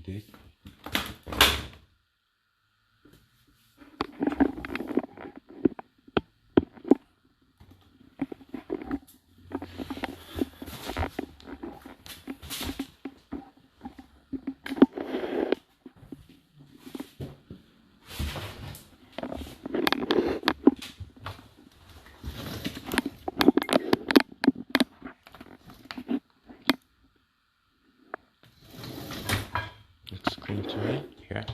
did. Looks clean to me. Yep.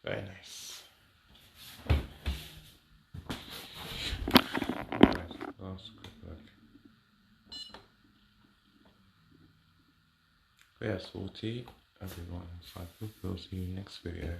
Very nice. Alright, last quick look. Yes, 40 everyone. So I hope we'll see you next video.